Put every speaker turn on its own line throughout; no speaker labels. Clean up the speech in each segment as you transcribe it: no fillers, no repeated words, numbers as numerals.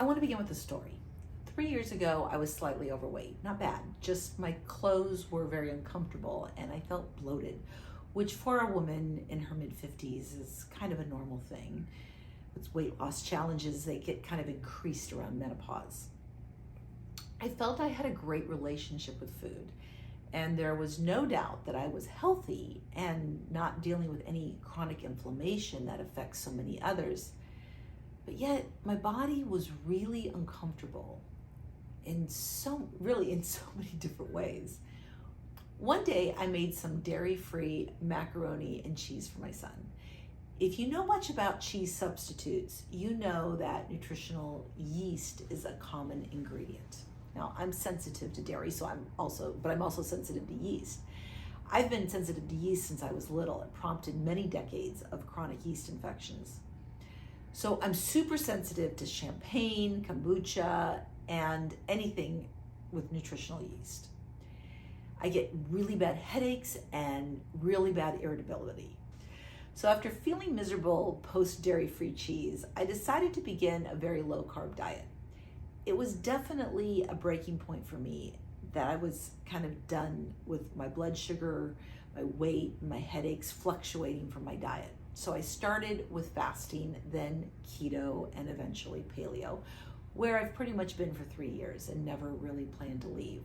I want to begin with a story. 3 years ago, I was slightly overweight. Not bad, just my clothes were very uncomfortable and I felt bloated, which for a woman in her mid-50s is kind of a normal thing. With weight loss challenges, they get kind of increased around menopause. I felt I had a great relationship with food, and there was no doubt that I was healthy and not dealing with any chronic inflammation that affects so many others. But yet my body was really uncomfortable in so many different ways. One day I made some dairy-free macaroni and cheese for my son. If you know much about cheese substitutes, you know that nutritional yeast is a common ingredient. Now, I'm sensitive to dairy, I'm also sensitive to yeast. I've been sensitive to yeast since I was little. It prompted many decades of chronic yeast infections. So I'm super sensitive to champagne, kombucha, and anything with nutritional yeast. I get really bad headaches and really bad irritability. So after feeling miserable post dairy-free cheese, I decided to begin a very low-carb diet. It was definitely a breaking point for me that I was kind of done with my blood sugar, my weight, my headaches fluctuating from my diet. So I started with fasting, then keto, and eventually paleo, where I've pretty much been for 3 years and never really planned to leave.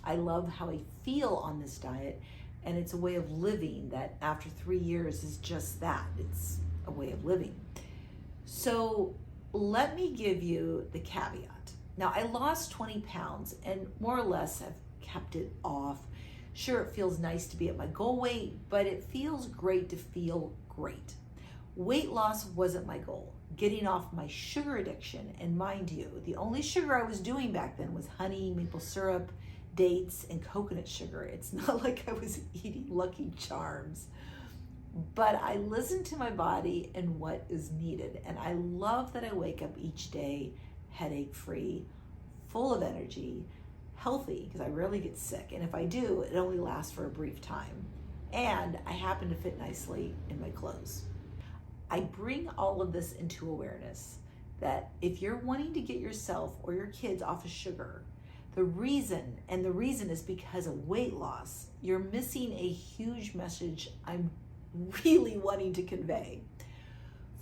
I love how I feel on this diet, and it's a way of living that after 3 years is just that. It's a way of living. So let me give you the caveat. Now, I lost 20 pounds and more or less have kept it off. Sure, it feels nice to be at my goal weight, but it feels great to feel great. Weight loss wasn't my goal. Getting off my sugar addiction, and mind you, the only sugar I was doing back then was honey, maple syrup, dates, and coconut sugar. It's not like I was eating Lucky Charms. But I listen to my body and what is needed. And I love that I wake up each day headache-free, full of energy, healthy, because I rarely get sick. And if I do, it only lasts for a brief time. And I happen to fit nicely in my clothes. I bring all of this into awareness that if you're wanting to get yourself or your kids off of sugar, the reason is because of weight loss, you're missing a huge message I'm really wanting to convey.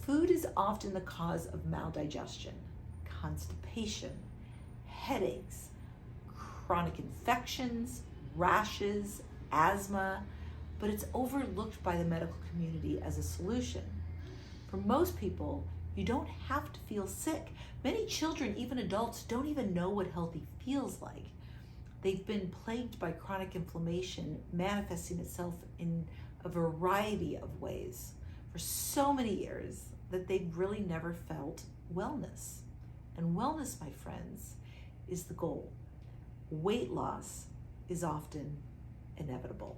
Food is often the cause of maldigestion, constipation, headaches, chronic infections, rashes, asthma, but it's overlooked by the medical community as a solution. For most people, you don't have to feel sick. Many children, even adults, don't even know what healthy feels like. They've been plagued by chronic inflammation manifesting itself in a variety of ways for so many years that they've really never felt wellness. And wellness, my friends, is the goal. Weight loss is often inevitable.